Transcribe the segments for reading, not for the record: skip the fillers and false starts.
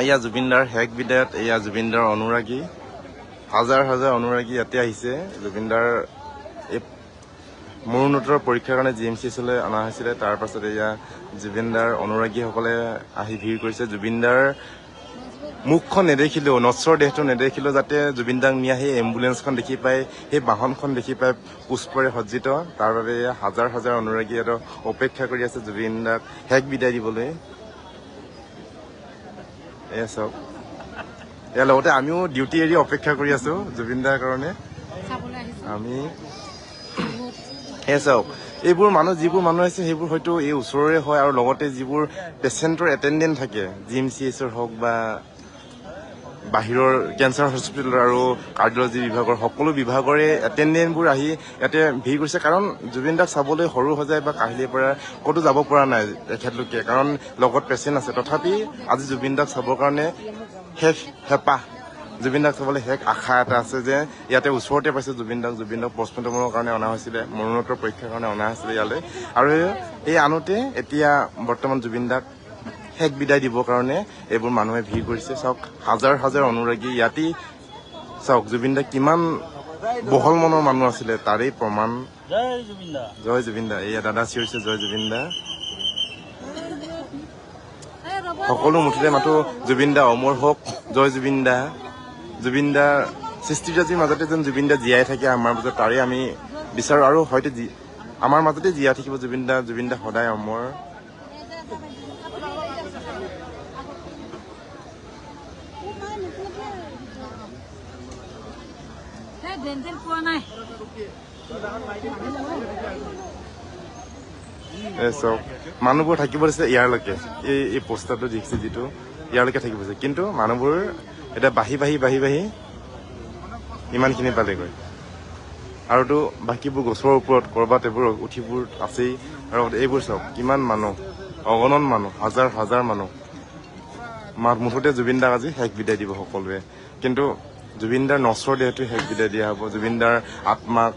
এয়া জুবিনদাৰ শেষ বিদায়ত এয়া জুবিনদাৰ অনুৰাগী হাজাৰ হাজাৰ অনুৰাগী ইয়াতে আহিছে। জুবিনদাৰ এই মৰণোত্তৰ পৰীক্ষাৰ কাৰণে GMCHলৈ অনা হৈছিলে। তাৰ পাছত এয়া জুবিনদাৰ অনুৰাগীসকলে আহি ভিৰ কৰিছে। জুবিনদাৰ মুখখন নেদেখিলেও নশ্বৰ দেহটো নেদেখিলেও যাতে জুবিনদাক নিয়া সেই এম্বুলেঞ্চখন দেখি পায়, সেই বাহনখন দেখি পায় পুষ্পৰে সজ্জিত। তাৰ বাবে হাজাৰ হাজাৰ অনুৰাগী ইয়াত অপেক্ষা কৰি আছে জুবিনদাক শেষ বিদায় দিবলৈ। এয়া চাওক, ইয়াৰ লগতে আমিও ডিউটি এৰি অপেক্ষা কৰি আছো জুবিনদাৰ কাৰণে। আমি এয়া চাওক, এইবোৰ মানুহ যিবোৰ মানুহ আছে সেইবোৰ হয়তো এই ওচৰৰে হয়, আৰু লগতে যিবোৰ পেচেণ্টৰ এটেণ্ডেণ্ট থাকে GMCHৰ হওক বা বাহিৰৰ কেঞ্চাৰ হস্পিটেলৰ আৰু কাৰ্ডিঅলজি বিভাগৰ সকলো বিভাগৰে এটেণ্ডেণ্টবোৰ আহি ইয়াতে ভিৰ কৰিছে। কাৰণ জুবিনদাক চাবলৈ সৰু সজাই বা কাহিলীৰ পৰা ক'তো যাব পৰা নাই তেখেতলোকে, কাৰণ লগত পেচেণ্ট আছে। তথাপি আজি জুবিনদাক চাবৰ কাৰণে শেষ হেঁপাহ, জুবিনদাক চাবলৈ শেষ আশা এটা আছে যে ইয়াতে ওচৰতে পাইছে জুবিনদাক পষ্টমৰ্টেমৰ কাৰণে অনা হৈছিলে, মৰণোত্তৰ পৰীক্ষাৰ কাৰণে অনা হৈছিলে ইয়ালৈ। আৰু এই আনোতে এতিয়া বৰ্তমান জুবিনদাক শেষ বিদায় দিবৰ কাৰণে এইবোৰ মানুহে ভিৰ কৰিছে। চাওক, হাজাৰ হাজাৰ অনুৰাগী ইয়াতেই। চাওক জুবিনদা কিমান বহল মনৰ মানুহ আছিলে তাৰেই প্ৰমাণ। জয় জুবিনদা। এয়া দাদা চিঞৰিছে জয় জুবিনদা। সকলো মুঠিতে মাতো জুবিনদা অমৰ হওক, জয় জুবিনদা। জুবিনদাৰ সৃষ্টিৰাজিৰ মাজতে যেন জুবিনদা জীয়াই থাকে আমাৰ মাজত, তাৰে আমি বিচাৰো। আৰু হয়তো আমাৰ মাজতে জীয়াই থাকিব জুবিনদা। জুবিনদা সদায় অমৰ। চব মানুহবোৰ থাকিব দিছে ইয়াৰলৈকে, এই পোষ্টাৰটো দেখিছে যিটো ইয়াৰলৈকে থাকিব দিছে, কিন্তু মানুহবোৰ এতিয়া বাঢ়ি বাঢ়ি বাঢ়ি বাঢ়ি ইমানখিনি পালেগৈ। আৰুতো বাকীবোৰ গছৰ ওপৰত ক'ৰবাত এইবোৰ উঠিবোৰ আছেই। আৰু এইবোৰ চাওক কিমান মানুহ, অগণন মানুহ, হাজাৰ হাজাৰ মানুহ। মুঠতে জুবিনদাক আজি শেষ বিদায় দিব সকলোৱে। কিন্তু জুবিনদাৰ নশ্বৰ দেহটো শেষ বিদায় দিয়া হ'ব। জুবিনদাৰ আত্মাক,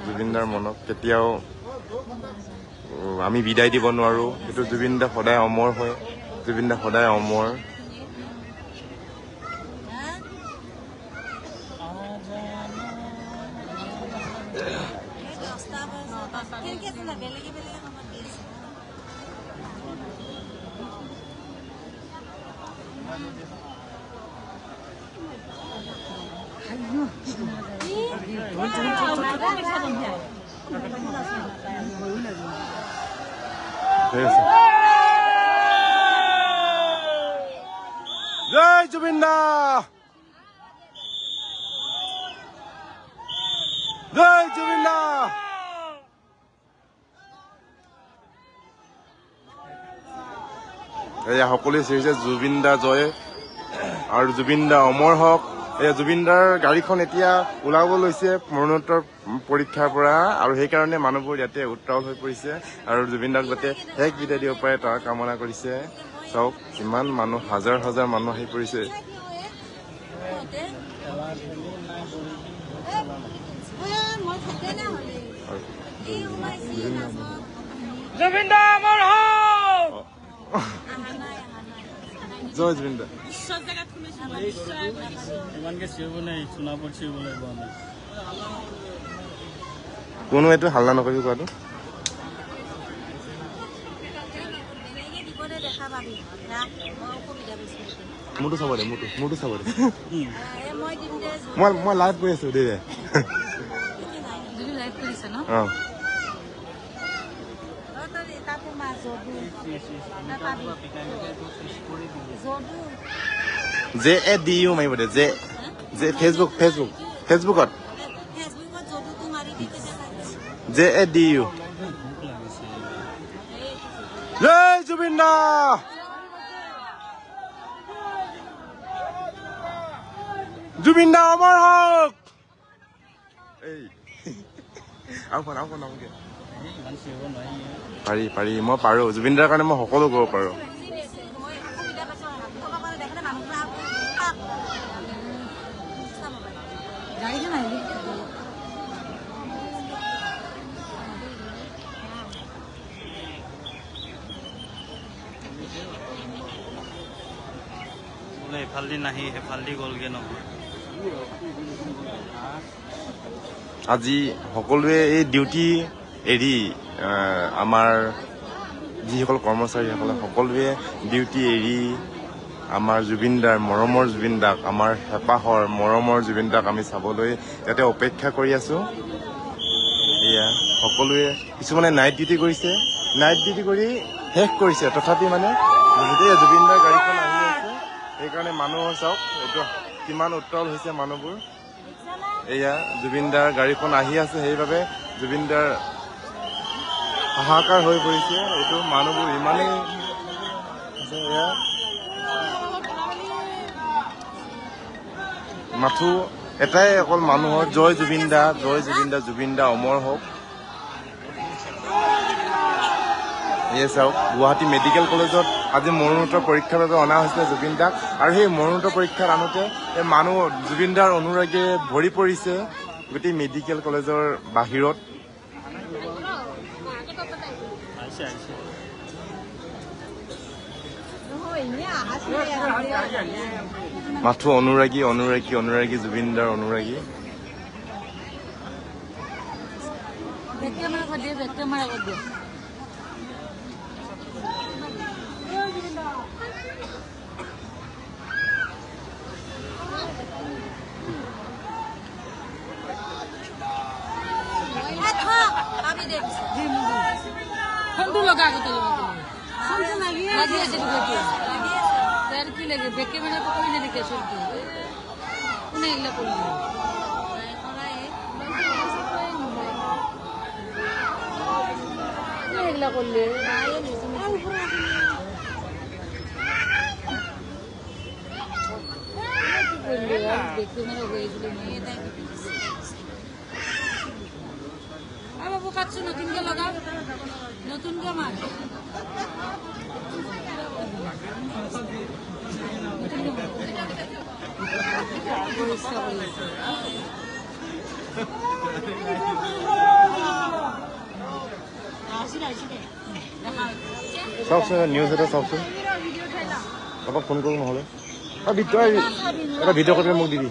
জুবিনদাৰ মনক কেতিয়াও আমি বিদায় দিব নোৱাৰো। সেইটো জুবিনদা সদায় অমৰ হয়, জুবিনদা সদায় অমৰ। জয় জুবিনদা, জয় জুবিনদা। এয়া সকলোৱে চিঞৰিছে জুবিনদা জয় আৰু জুবিনদা অমৰ হওক। এয়া জুবিনদাৰ গাড়ীখন এতিয়া ওলাব লৈছে মৰণোত্তৰ পৰীক্ষাৰ পৰা, আৰু সেইকাৰণে মানুহবোৰ ইয়াতে উত্তাল হৈ পৰিছে আৰু জুবিনদাক যাতে শেষ বিদায় দিব পাৰে তাৰ কামনা কৰিছে। চাওক ইমান মানুহ, হাজাৰ হাজাৰ মানুহ আহি পৰিছে। জুবিনদা অমৰ হওক, জয় জুবিনদা। কোনো এইটো হাল্লা নকৰিবি কোৱাটো। মোৰটো চাব দে, মোৰটো চাব দে। মই লাইভ কৰি আছো দেই। অঁ JADU মাৰিব দে, ফেচবুকত JADU। জয় জুবিনদা, জুবিনদা অমৰ হওক। পাৰি মই পাৰো, জুবিনদাৰ কাৰণে মই সকলো কৰিব পাৰো। এইফালেদি নাহি সেইফালেদি গ'লগৈ নহয় আজি সকলোৱে এই ডিউটি এৰি আমাৰ যিসকল কৰ্মচাৰীসকলে সকলোৱে ডিউটি এৰি আমাৰ জুবিনদাৰ মৰমৰ জুবিনদাক আমাৰ হেঁপাহৰ মৰমৰ জুবিনদাক আমি চাবলৈ ইয়াতে অপেক্ষা কৰি আছোঁ এয়া সকলোৱে কিছুমানে নাইট ডিউটি কৰিছে নাইট ডিউটি কৰি শেষ কৰিছে তথাপি মানে যেতিয়া জুবিনদাৰ গাড়ীখন আহি আছে সেইকাৰণে মানুহৰ চাওক এইটো কিমান উত্তল হৈছে মানুহবোৰ এয়া জুবিনদাৰ গাড়ীখন আহি আছে সেইবাবে জুবিনদাৰ হাহাকাৰ হৈ পৰিছে এইটো মানুহবোৰ ইমানেই এয়া মাথো এটাই অকল মানুহৰ জয় জুবিনদা জুবিনদা অমৰ হওক এয়া চাওক গুৱাহাটী মেডিকেল কলেজত আজি মৰণোত্তৰ পৰীক্ষাৰ বাবে অনা হৈছিলে জুবিনদাক আৰু সেই মৰণোত্তৰ পৰীক্ষাত আনোতে এই মানুহ জুবিনদাৰ অনুৰাগীয়ে ভৰি পৰিছে গোটেই মেডিকেল কলেজৰ বাহিৰত মাথো অনুৰাগী জুবিনদাৰ অনুৰাগী ফোনটো লগা লাগি আছে তার কি লাগে বেকে মানে তো কই না দেখে শুনতে কোনে এগুলা করলি এগুলা করলে দেখতে মানে হয়েছিল বাবু কাটছো নতুনকে লগাও নতুনকে মার চাওকচোন নিউজ এটা চাওকচোন পাপাক ফোন কৰোঁ নহ'লে এটা ভিডিঅ' কৰি মোক দিবি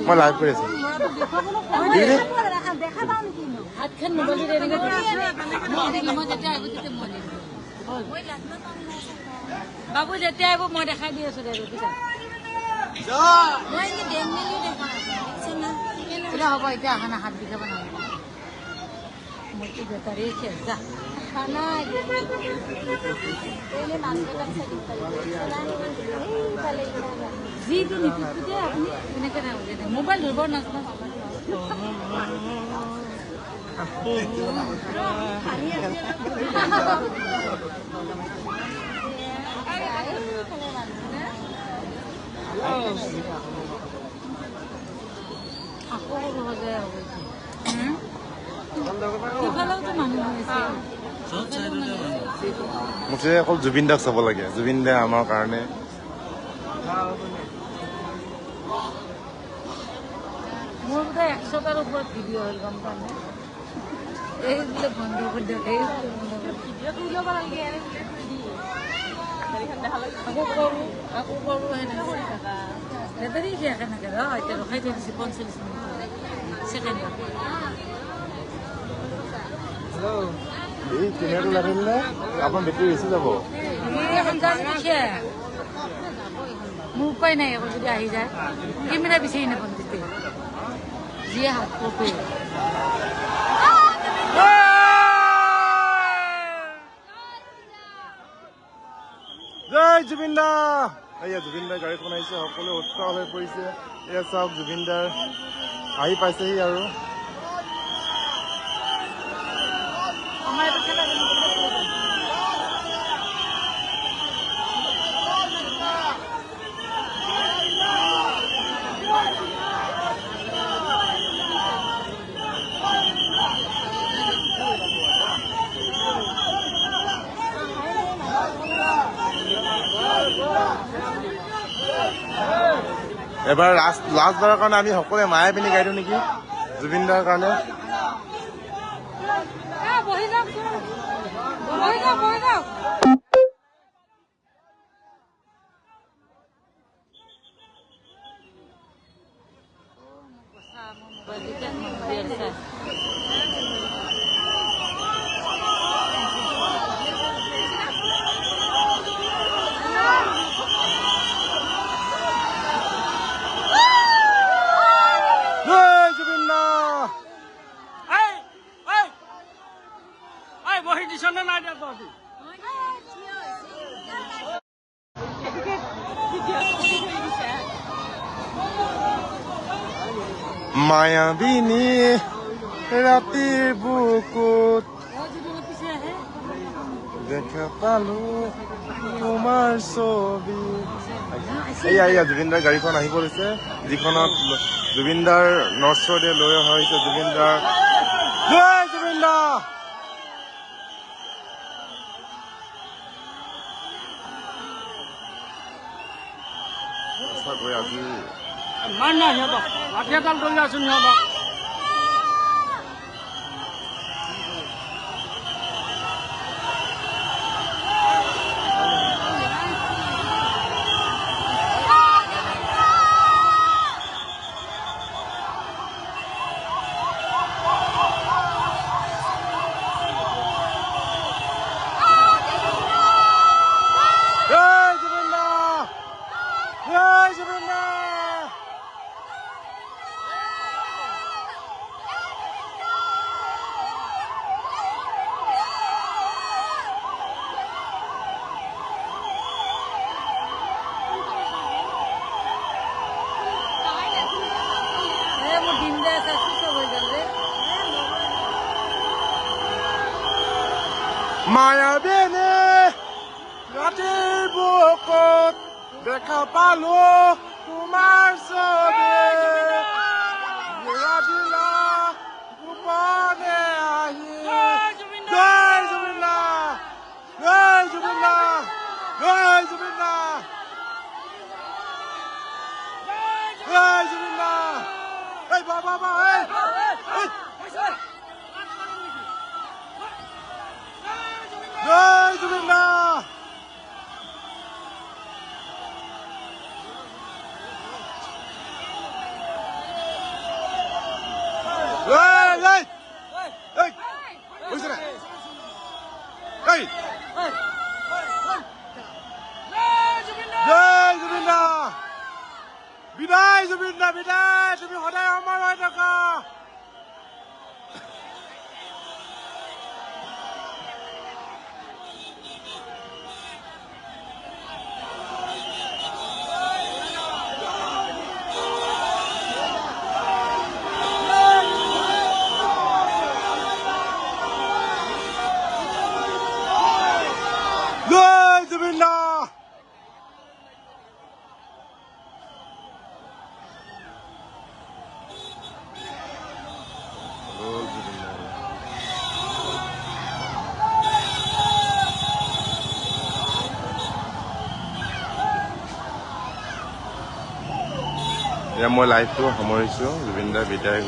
মই লাইভ কৰি আছোঁ বাবু যেতিয়া আহিব মই দেখাই দি আছো হ'ব এতিয়া অহা না হাত বিখাব নালাগে মইতো বেটাৰী শেষ যা যিটো নিপিটো যে আপুনি এনেকে নালাগে মোবাইল ধৰিব নাজানো মুঠতে অকল জুবিনদাক চাব লাগে জুবিনদা আমাৰ কাৰণে মোৰ বোধ 100টাৰ ওপৰত ভিডিঅ' হ'ল গম পালে এইবোলে বন্ধ কৰি দিয়ক আকৌ কৰো বেটাৰী শেষ এনেকে এতিয়া ৰখাই থৈ দিছে 45 মিনিট ছেকেণ্ড এই কেমেৰাটো লাগিলে আপোনাৰ বেটাৰী বেছি যাব মোৰ উপায় নাই আকৌ যদি আহি যায় কেমেৰা বিচাৰি নাপাম তেতিয়া যিয়ে হাত কপে জয় জুবিনদা এয়া জুবিনদাৰ গাড়ীখন আহিছে সকলোৱে উৎসাহ হৈ পৰিছে এয়া চাওক জুবিনদাৰ আহি পাইছেহি আৰু এবাৰ লাষ্টবাৰৰ কাৰণে আমি সকলোৱে মায়ে পিন্ধি গাই দিওঁ নেকি জুবিনদাৰ কাৰণে মায়াবিনী ৰাতিৰ বুকুত দেখা পালো তোমাৰ ছবি। এয়া জুবিনদাৰ গাড়ীখন আহি পৰিছে, যিখনত জুবিনদাৰ নৰ্থ শ্ব'তে লৈ অহা হৈছে জুবিনদাৰ। জয় জুবিনদা। সঁচাকৈ আজি মান না সিহঁতক লাঠি এডাল ধৰি আছো সিহঁতক। মায়াবিনী ৰাতিৰ বুকুত দেখা পালো তোমাৰ ছবি। গোপনে আহি জয় জুবিনদা, জয় জুবিনদা, জয় জুবিনদা, জয় জুবিনদা। এই বাবা জয় জুবিনদা। জয় জুবিনদা, বিদায় জুবিনদা, বিদায়। তুমি সদায় অমৰ হৈ থাকা। জয় জুবিনদা। এতিয়া মই লাইভটো সামৰিছোঁ। জুবিনদাৰ বিদায়